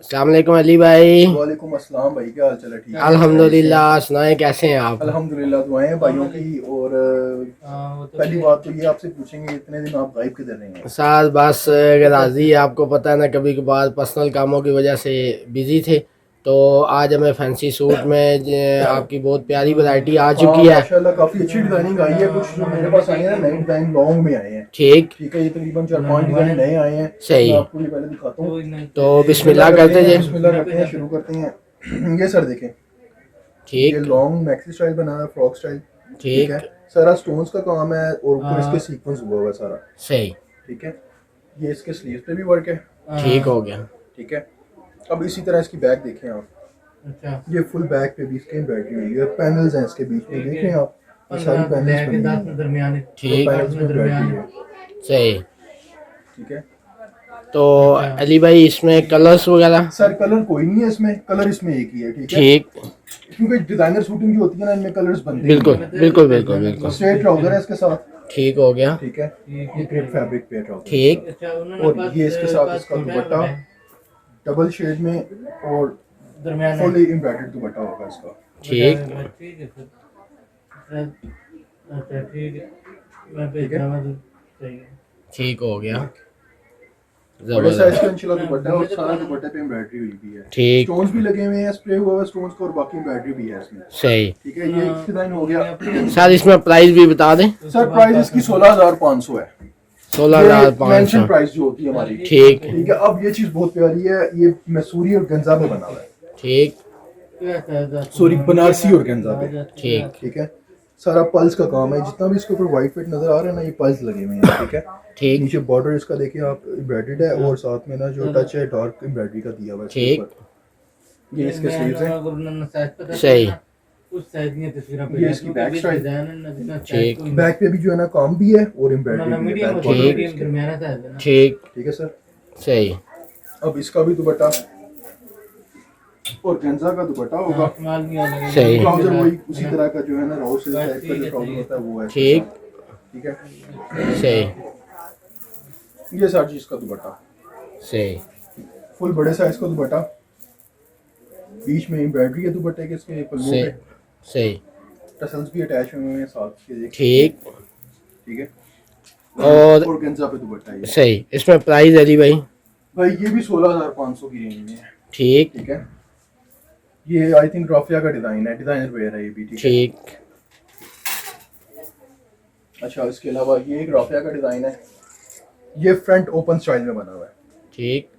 अस्सलाम वालेकुम अली भाई। वालेकुम अस्सलाम भाई, क्या हाल चाल है? ठीक है अल्हम्दुलिल्लाह। सुनाए कैसे हैं आप? अल्हम्दुलिल्लाह, दुआएं हैं भाइयों की। और पहली बात तो ये आपसे पूछेंगे, इतने दिन आप गायब किधर रहे हैं? साथ बस राजी, आपको पता है ना, कभी कभार पर्सनल कामों की वजह से बिजी थे। तो आज हमें फैंसी सूट में आपकी बहुत प्यारी वैरायटी आ हाँ चुकी है। माशाल्लाह, काफ़ी अच्छी डिज़ाइनिंग आई है। कुछ जो मेरे पास आए हैं ना, नए डिज़ाइन लॉन्ग में आए हैं। ठीक। ठीक है, ये तकरीबन 4-5 डिज़ाइन नए आए हैं। सही। मैं आपको ये पहले दिखाता हूँ। तो बिस्मिल्लाह करते जी। बिस्मिल्लाह करते हैं, शुरू करते हैं। ये सर देखें, ये ठीक लॉन्ग मैक्सी स्टाइल बना है, फ्रॉक स्टाइल। ठीक है, ठीक। सारा स्टोन्स का काम है और ऊपर इसके सीक्वेंस हुआ हुआ है सारा। सही। ठीक है, ये इसके स्लीव्स पे भी वर्क है। ठीक हो गया। ठीक है, अब इसी तरह इसकी बैक देखें आप। अच्छा, ये फुल बैक पे भी इसके एम्ब्रॉयडरी हुई है, पैनल्स हैं इसके बीच में, देखें आप, ये सारी पैनल्स बनी हैं। ठीक। पैनल्स में एम्ब्रॉयडरी है। सही। ठीक है, तो अली भाई इसमें कलर्स वगैरह? सर कलर कोई नहीं है इसमें, कलर इसमें एक ही है। ठीक है, ठीक। क्योंकि डिजाइनर शूटिंग जो होती है ना, इनमें कलर्स बनते बिल्कुल हैं। बिल्कुल बिल्कुल बिल्कुल। स्ट्रेट ट्राउजर है इसके साथ। ठीक हो गया। ठीक है, ये क्रेप फैब्रिक पे है ट्राउजर। ठीक। और ये इसके साथ इसका दुपट्टा डबल शेड में और फुली एम्ब्रॉयडर्ड दुपट्टा होगा इसका। ठीक। ठीक है, ठीक हो गया। बड़े साइज जबरदस्त। का इंशाल्लाह दुपट्टा है और सारा दुपट्टे पे एम्ब्रॉयडरी हुई भी है। ठीक। स्टोन्स भी लगे हुए हैं, स्प्रे हुआ हुआ स्टोन्स का, और बाकी एम्ब्रॉयडरी भी है इसमें। सही। ठीक है, ये डिजाइन हो गया। सर इसमें प्राइस भी बता दें। सर प्राइस इसकी 16,500 है। 16,500 मेंशन प्राइस जो होती है हमारी। ठीक। ठीक है, अब ये चीज बहुत प्यारी है, ये मैसूरी और गंजा पे बना हुआ है। ठीक। सॉरी, बनारसी और गंजा पे। ठीक। ठीक है, सारा पल्स का काम है, जितना भी इसके ऊपर व्हाइट फिट नजर आ रहा है ना, ये पल्स लगे हुए हैं। ठीक है, ठीक। नीचे बॉर्डर इसका देखिए आप, एम्ब्रॉयडर्ड है, और साथ में ना जो टच है डार्क एम्ब्रॉयडरी का दिया हुआ है इसके ठीक। ऊपर। ये इसके स्लीव्स हैं। सही। ये इसकी बैक स्टाइल। ठीक। बैक पे भी जो है ना काम भी है और एम्ब्रॉयडरी भी है, बैक बॉर्डर पे इसके। ठीक। ठीक है सर, सही। अब इसका भी दुपट्टा और गंजा का दुपट्टा होगा। सही। ट्राउजर वही उसी तरह का जो है ना, राउ सिल्क टाइप का जो ट्राउजर होता है वो है। ठीक। ठीक है, सही। ये सारी चीज का दुपट्टा, सही। फुल बड़े साइज का दुपट्टा, बीच में एम्ब्रॉयडरी है दुपट्टे के, इसके पल्लू सही। पे सही। टसल्स भी अटैच हुए हैं साथ के। ठीक। ठीक है, और गंजा पे दुपट्टा है ये। सही। इसमें प्राइस अली भाई? भाई ये भी 16,500 की रेंज में है। ठीक। ठीक है, ये आई थिंक राफिया का डिजाइन है, डिजाइनर वेयर है ये भी। ठीक है, ठीक। अच्छा, इसके अलावा ये एक राफिया का डिजाइन है, ये फ्रंट ओपन स्टाइल में बना हुआ है। ठीक।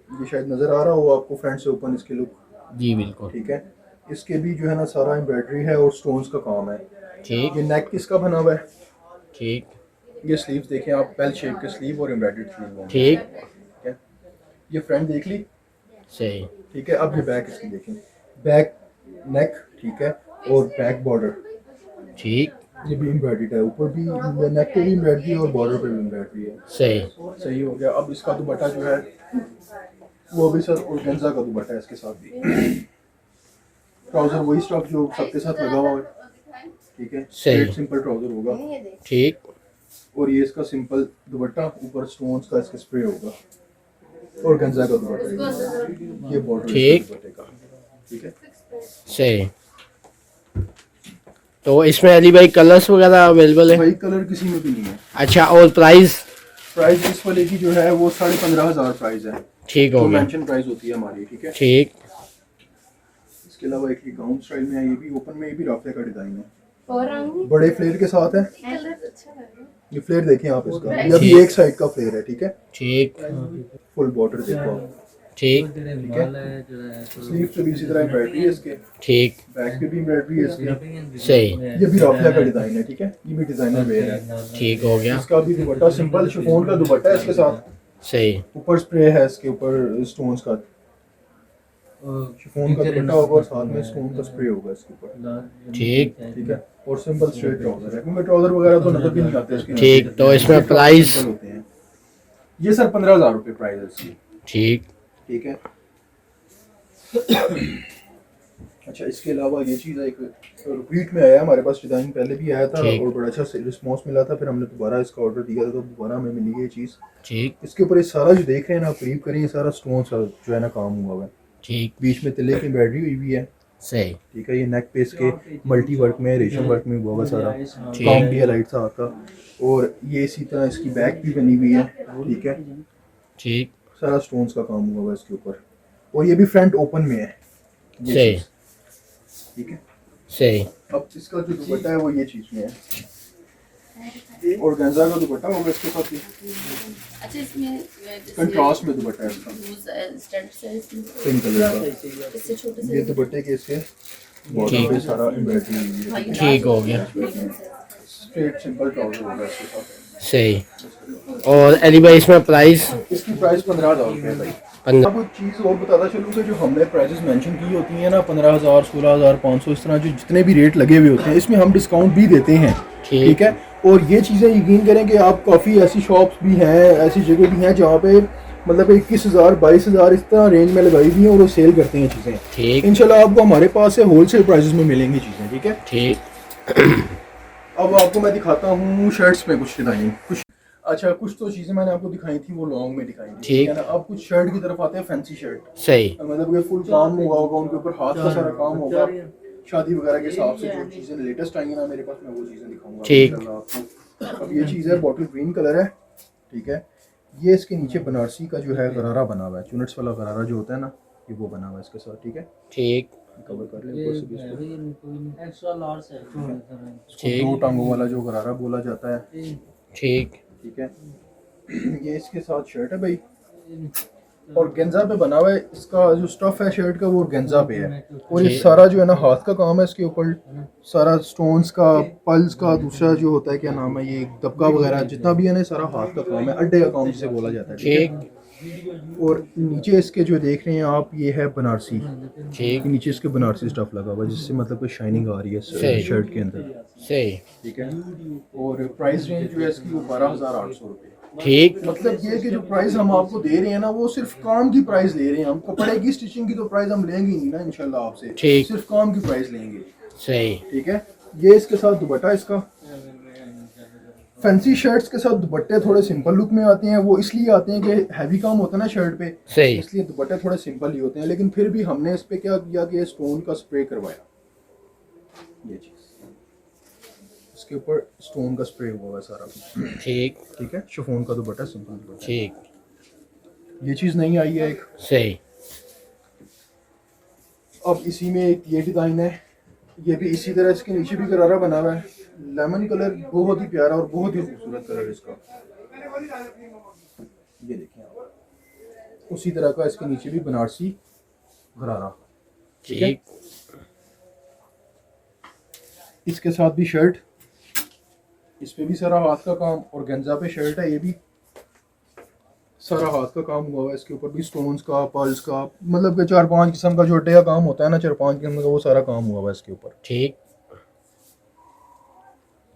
ये शायद नजर आ रहा हो आपको, फ्रंट से ओपन इसके लुक। जी बिल्कुल। ठीक है, इसके भी जो है ना सारा एम्ब्रॉयडरी है और स्टोन्स का काम है। ठीक। ये नेक इसका बना हुआ है। ठीक। ये स्लीव्स देखें आप, बेल शेप के स्लीव और एम्ब्रॉयडर्ड स्लीव होंगे। ठीक। ठीक है, ये फ्रंट देख ली। सही। ठीक है, अब ये बैक इसकी देखें, बैक नेक। ठीक है, और बैक बॉर्डर, ठीक। ये भी एम्ब्रॉयडर्ड है, ऊपर भी नेक पे भी एम्ब्रॉयडरी है और बॉर्डर पे भी एम्ब्रॉयडरी है। सही। सही हो गया। अब इसका दुपट्टा जो है वो भी सर ऑर्गेन्जा का दुपट्टा है इसके साथ भी। ट्राउजर वही स्टफ जो सबके साथ लगा हुआ है। ठीक है, सही। सिंपल ट्राउजर होगा। ठीक। और ये इसका सिंपल दुपट्टा, ऊपर स्टोन्स का इसका स्प्रे होगा, और गंजा का दुपट्टा, ये बॉर्डर ठीक। दुपट्टे का। ठीक है, सही। तो इसमें अली भाई कलर्स वगैरह अवेलेबल है? भाई कलर किसी में भी नहीं है। अच्छा, और प्राइस? प्राइस इस वाले की जो है वो 15,500 प्राइस है। ठीक हो जो गया। मेंशन प्राइस होती है हमारी। ठीक है, ठीक। इसके अलावा एक गाउन स्टाइल में है, ये भी ओपन में, ये भी राफिया का डिजाइन है, बड़े फ्लेयर के साथ है। ये फ्लेयर देखें आप इसका, ये अभी एक साइड का फ्लेयर है। ठीक है, ठीक। फुल बॉर्डर देखो आप। ठीक। ठीक है, स्लीव पे भी इसी तरह एम्ब्रॉयडरी है इसके, ठीक। बैक पे भी एम्ब्रॉयडरी है इसकी। सही। ये भी राफिया का डिजाइन है। ठीक है, ये भी डिजाइनर वेयर है। ठीक हो गया। इसका भी दुपट्टा सिंपल शिफॉन का दुपट्टा है इसके साथ, सही। ऊपर स्प्रे है इसके ऊपर स्टोन्स का, शिफॉन का दुपट्टा होगा और साथ में स्टोन का स्प्रे होगा इसके ऊपर। ठीक। ठीक है, और सिंपल स्ट्रेट ट्राउजर है, क्योंकि ट्राउजर वगैरह तो नजर भी नहीं आते इसके। ठीक, तो इसमें प्राइस? होते हैं ये सर 15,000 रुपये प्राइस है इसकी। ठीक। ठीक है, अच्छा, इसके अलावा ये चीज़ एक रिपीट में आया, हमारे पास डिज़ाइन पहले भी आया था ठीक। और बड़ा अच्छा रिस्पॉन्स मिला था, फिर हमने दोबारा इसका ऑर्डर दिया था तो दोबारा हमें मिली ये चीज़। ठीक इसके ऊपर ये सारा जो देख रहे हैं ना, आप करीब करें, ये सारा स्टोन सा जो है ना काम हुआ हुआ है, ठीक बीच में तिले की एम्ब्रॉयडरी हुई हुई है। सही ठीक है, ये नेक पे इसके मल्टी वर्क में, रेशम वर्क में हुआ हुआ सारा ठीक। काम भी है लाइट सा का। और ये इसी तरह इसकी बैक भी बनी हुई है। ठीक है, ठीक सारा स्टोन्स का काम हुआ हुआ है इसके ऊपर, और ये भी फ्रंट ओपन में है ये सही चीज़। ठीक है, सही अब इसका जो दुपट्टा है वो ये चीज़ में है, और गंजा का दुपट्टा होगा इसके साथ ही। अच्छा, इसमें कंट्रास्ट में दुपट्टा है इसका, पिंक कलर का। इससे छोटे ये दुपट्टे के इसके बॉर्डर पे सारा एम्ब्रॉयडरी हुई है। ठीक हो गया स्ट्रेट सिंपल ट्राउजर होगा इसके साथ। सही। और अली भाई इसमें प्राइस इसकी प्राइस 15,000 रुपये है भाई। 15 अब चीज़ और बताता चलूँ कि जो हमने प्राइसेस मेंशन की होती हैं ना, 15,000, 16,500, इस तरह जो जितने भी रेट लगे हुए होते हैं, इसमें हम डिस्काउंट भी देते हैं। ठीक है, और ये चीज़ें यकीन करें कि आप काफ़ी ऐसी शॉप्स भी हैं, ऐसी जगह भी हैं जहाँ पे मतलब 21,000, 22,000 इस तरह रेंज में लगाई हुई हैं और वो सेल करते हैं चीज़ें। ठीक इंशाल्लाह आपको हमारे पास से होलसेल प्राइसेस में मिलेंगी चीज़ें। ठीक है, ठीक अब आपको मैं दिखाता हूँ शर्ट्स में कुछ डिज़ाइन, कुछ अच्छा कुछ तो चीज़ें मैंने आपको दिखाई थी वो लॉन्ग में दिखाई थी। ठीक है ना, अब कुछ शर्ट की तरफ आते हैं, फैंसी शर्ट। सही मतलब ये फुल काम हुआ होगा, उनके ऊपर हाथ का सारा काम होगा, शादी वगैरह के हिसाब से जो चीज़ें लेटेस्ट आई हैं ना मेरे पास, मैं वो चीज़ें दिखाऊंगा ठीक। इंशाल्लाह आपको। अब ये चीज़ है, बॉटल ग्रीन कलर है। ठीक है, ये इसके नीचे बनारसी का जो है गरारा बना हुआ है, चुनट्स वाला गरारा जो होता है ना, ये वो बना हुआ है इसके साथ। ठीक है, ठीक कवर कर लें ऊपर से भी इसको। ठीक। दो टांगों वाला जो गरारा बोला जाता है। ठीक ठीक है, ये इसके साथ शर्ट है भाई, और गेंजा पे बना हुआ है। इसका जो स्टफ है शर्ट का वो गेंजा पे है, और ये ठीक। सारा जो है ना हाथ का काम है इसके ऊपर, सारा स्टोन्स का, पल्स का, दूसरा जो होता है क्या नाम है, ये दबका वगैरह जितना भी है ना, सारा हाथ का काम है, अड्डे का काम जिसे बोला जाता है। ठीक है, और नीचे इसके जो देख रहे हैं आप, ये है बनारसी। ठीक नीचे इसके बनारसी स्टफ लगा हुआ है, जिससे मतलब कोई शाइनिंग आ रही है सही। शर्ट के अंदर। सही ठीक है, और प्राइस रेंज जो है इसकी वो 12,800 रुपये। ठीक मतलब ये कि जो प्राइस हम आपको दे रहे हैं ना, वो सिर्फ काम की प्राइस ले रहे हैं हम, कपड़े की स्टिचिंग की तो प्राइस हम लेंगे ही नहीं ना इंशाल्लाह आपसे, ठीक। सिर्फ काम की प्राइस लेंगे। सही ठीक है, ये इसके साथ दुपट्टा, इसका फैंसी शर्ट्स के साथ दुपट्टे थोड़े सिंपल लुक में आते हैं, वो इसलिए आते हैं कि हैवी काम होता है ना शर्ट पे, सही इसलिए दुपट्टे थोड़े सिंपल ही होते हैं। लेकिन फिर भी हमने इस पे क्या किया कि स्टोन का स्प्रे करवाया, ये चीज इसके ऊपर स्टोन का स्प्रे हुआ है सारा कुछ। ठीक ठीक है, शिफॉन का दुपट्टा, सिंपल दुपट्टा। ठीक ये चीज़ नहीं आई है एक। सही अब इसी में एक ये डिज़ाइन है, ये भी इसी तरह, इसके नीचे भी गरारा बना हुआ है, लेमन कलर, बहुत ही प्यारा और बहुत ही खूबसूरत कलर इसका। ये देखिए आप, उसी तरह का इसके नीचे भी बनारसी गरारा। ठीक इसके साथ भी शर्ट, इस पे भी सारा हाथ का काम, और गंजा पे शर्ट है, ये भी सारा हाथ का काम हुआ हुआ है, इसके ऊपर भी स्टोन्स का, पर्ल्स का, मतलब कि 4-5 किस्म का जो अड्डे का काम होता है ना, 4-5 किस्म का, वो सारा काम हुआ हुआ है इसके ऊपर। ठीक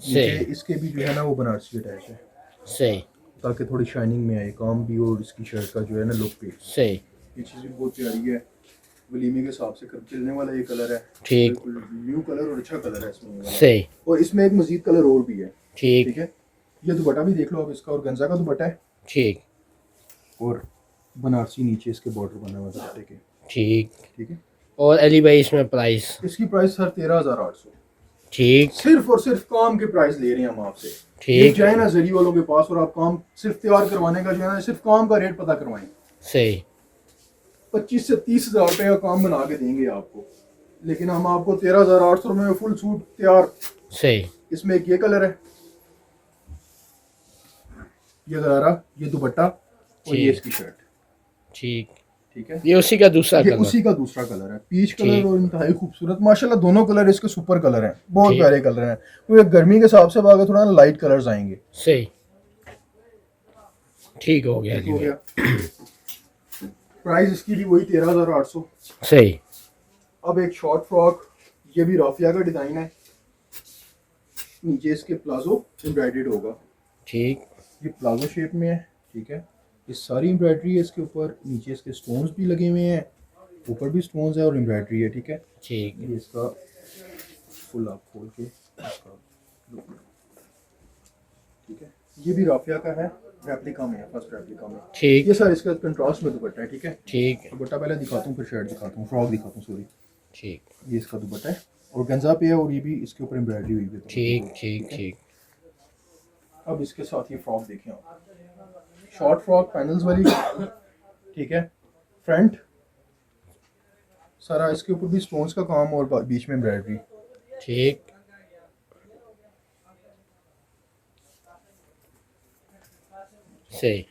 नीचे सही इसके भी जो है ना वो बनारसी अटैच है, सही ताकि थोड़ी शाइनिंग में आए काम भी, और इसकी शर्ट का जो है ना लुक भी। सही ये चीज़ भी बहुत प्यारी है, वलीमे के हिसाब से चलने वाला ये कलर है। ठीक। बिल्कुल न्यू कलर और अच्छा कलर है इसमें वाला। सही और इसमें एक मजीद कलर और भी है। ठीक ठीक है, ये दुपट्टा भी देख लो आप इसका, और गंजा का दुपट्टा है, ठीक और बनारसी नीचे इसके बॉर्डर बना हुआ दुपट्टे के। ठीक। ठीक है, और अली भाई इसमें प्राइस इसकी प्राइस सर 13,800, ठीक सिर्फ और सिर्फ काम के प्राइस ले रहे हैं हम आपसे। ठीक। ये जाए ना जरी वालों के पास, और आप काम सिर्फ तैयार करवाने का जो है ना, सिर्फ काम का रेट पता करवाएं, सही 25 से 30,000 रुपये का काम बना के देंगे आपको, लेकिन हम आपको 13,800 रुपये में फुल सूट तैयार। सही इसमें एक ये कलर है, ये गरारा, ये दुपट्टा, और ये ठीक। इसकी शर्ट। ठीक ठीक है, ये उसी का दूसरा ये कलर उसी का दूसरा कलर है, पीच ठीक। कलर, और इंतहाई खूबसूरत माशाल्लाह, दोनों कलर इसके सुपर कलर हैं, बहुत ठीक। प्यारे कलर हैं। तो गर्मी के हिसाब से आगे थोड़ा लाइट कलर्स आएंगे। सही ठीक हो गया अली हो भाई गया, प्राइस इसकी भी वही 13,800। सही अब एक शॉर्ट फ्रॉक, ये भी राफिया का डिजाइन है, नीचे इसके प्लाजो एम्ब्रॉयडर्ड होगा, ठीक ये प्लाजो शेप में है। ठीक है, ये सारी एम्ब्रॉयडरी है इसके ऊपर, नीचे इसके स्टोन्स भी लगे हुए हैं, ऊपर भी स्टोन्स है और एम्ब्रॉयडरी है, ठीक है। ठीक ये इसका फुल आप खोल के इसका ठीक है, ये भी राफिया का है, रेप्लिका में है, फर्स्ट रेप्लिका में। ठीक ये सर इसका कंट्रास्ट में दुपट्टा है, ठीक है। ठीक दुपट्टा पहले दिखाता हूँ, फिर शर्ट दिखाता हूँ, फ्रॉक दिखाता हूँ, सॉरी। ठीक ये इसका दुपट्टा है और गंजा पे है और ये भी इसके ऊपर एम्ब्रॉयडरी हुई है। ठीक ठीक ठीक। अब इसके साथ ये फ्रॉक देखें आप, शॉर्ट फ्रॉक पैनल्स वाली, ठीक है। फ्रंट सारा इसके ऊपर भी स्टोन्स का काम और बीच में एम्ब्रॉयडरी। ठीक सही।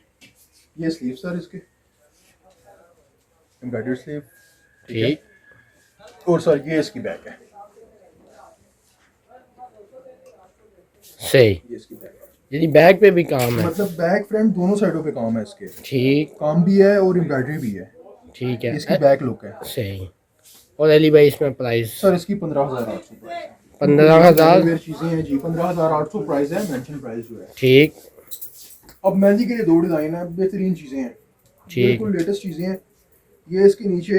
ये स्लीव सर इसके एम्ब्रॉयडर्ड स्लीव, ठीक और सर ये इसकी बैक है, सही। ये इसकी बैक है, यानी बैक पे भी काम है। मतलब बैक फ्रंट दोनों साइडों पे काम है इसके, ठीक काम भी है और एम्ब्रॉयडरी भी है। ठीक ये है इसकी बैक लुक है सही। और अली भाई इसमें प्राइस सर, इसकी 15,800 प्राइस है। 15,000 चीजें हैं जी, 15,800 प्राइस है, मेंशन प्राइस जो है। ठीक अब मेहंदी के लिए दो डिजाइन है, बेहतरीन चीजें हैं, ठीक। बिल्कुल लेटेस्ट चीजें हैं। ये इसके नीचे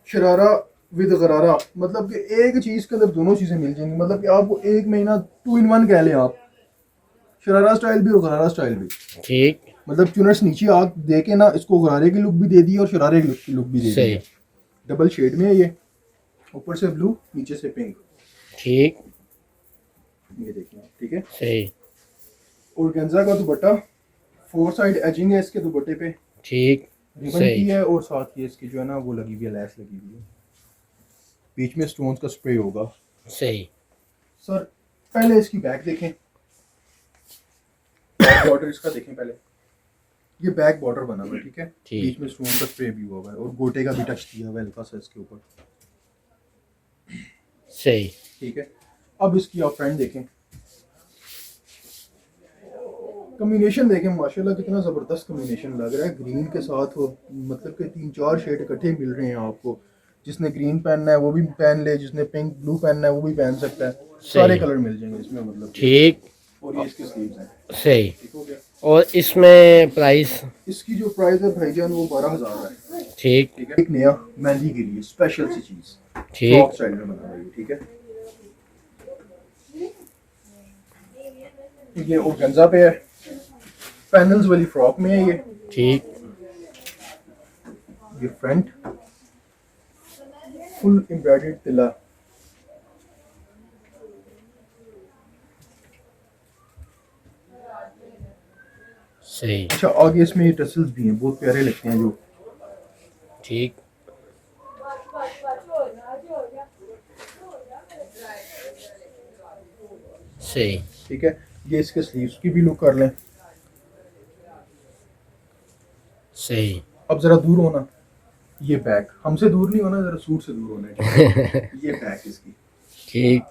शरारा विद गरारा, मतलब कि एक चीज के अंदर दोनों चीजें मिल जाएंगी, मतलब कि आपको एक महीना 2 in 1 कह लें आप, शरारा स्टाइल भी और गरारा स्टाइल भी। ठीक मतलब चुनर्स नीचे आग दे के ना इसको गरारे की लुक भी दे दी और शरारे की लुक भी दे दी। सही डबल शेड में है ये, ऊपर से ब्लू नीचे से पिंक, ठीक ये देखिए, ठीक है। सही और गेंजा का दुपट्टा 4 साइड एजिंग है इसके दुपट्टे पे, ठीक रिबन की सही है और साथ ये इसकी जो है ना वो लगी हुई है, लैस लगी हुई है, बीच में स्टोन्स का स्प्रे होगा। सही। सर पहले इसकी बैक देखें, बॉर्डर इसका देखें पहले, ये बैक बॉर्डर बना हुआ है, ठीक है। ठीक। बीच में स्टोन का स्प्रे भी हुआ है और गोटे का भी टच दिया हुआ है हल्का सा इसके ऊपर, सही ठीक है। अब इसकी आप फ्रंट देखें, कम्बिनेशन देखें, माशाल्लाह कितना ज़बरदस्त कम्बिनेशन लग रहा है ग्रीन के साथ, और मतलब कि 3-4 शेड इकट्ठे मिल रहे हैं आपको। जिसने ग्रीन पहनना है वो भी पहन ले, जिसने पिंक ब्लू पहनना है वो भी पहन सकता है, सारे कलर मिल जाएंगे इसमें, मतलब। ठीक और ये इसके स्लीव्स हैं, सही। ठीक हो गया। और इसमें प्राइस इसकी जो प्राइस है भाईजान वो 12,000 है, ठीक ठीक है। एक नया मेहंदी के लिए स्पेशल सी चीज, ठीक फ्रॉक स्टाइल में बना हुआ है, ठीक है। ये ऑर्गेन्जा पे है, पैनल्स वाली फ्रॉक में है ये, ठीक ये फ्रंट फुल एम्ब्रॉयडर्ड तिला, सही अच्छा आगे इसमें ये टसल्स भी हैं, बहुत प्यारे लगते हैं जो, ठीक सही ठीक है। ये इसके स्लीव्स की भी लुक कर लें। सही। अब जरा दूर होना, ये बैक हमसे दूर नहीं होना, जरा सूट से दूर होना है, ठीक है? ये बैक इसकी, ठीक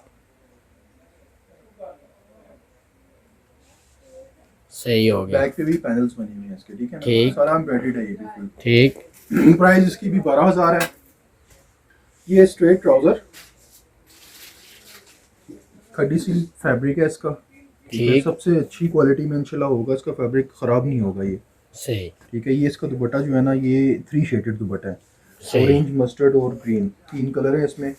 सही हो गया। बैक पे भी पैनल्स बने हुए हैं इसके, ठीक है ना, ठीक। सारा एम्ब्रॉयडर्ड है ये बिल्कुल। ठीक प्राइस इसकी भी 12,000 है। ये स्ट्रेट ट्राउजर, खड्डी सिल्क फैब्रिक है इसका, ठीक है, सबसे अच्छी क्वालिटी में इंशाल्लाह होगा, इसका फैब्रिक खराब नहीं होगा ये, सही ठीक है। ये इसका दुपट्टा जो है ना ये 3 शेडेड दुपट्टा है, सही। ऑरेंज मस्टर्ड और ग्रीन, 3 कलर है इसमें।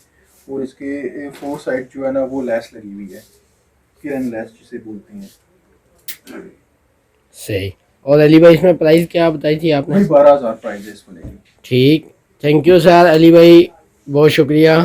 और इसके 4 साइड जो है ना वो लैस लगी हुई है, किरन लैस जिसे बोलते हैं, सही। और अली भाई इसमें प्राइस क्या बताई थी आपने? वही 12,000 प्राइस है इसको लेके। ठीक, थैंक यू सर अली भाई, बहुत शुक्रिया।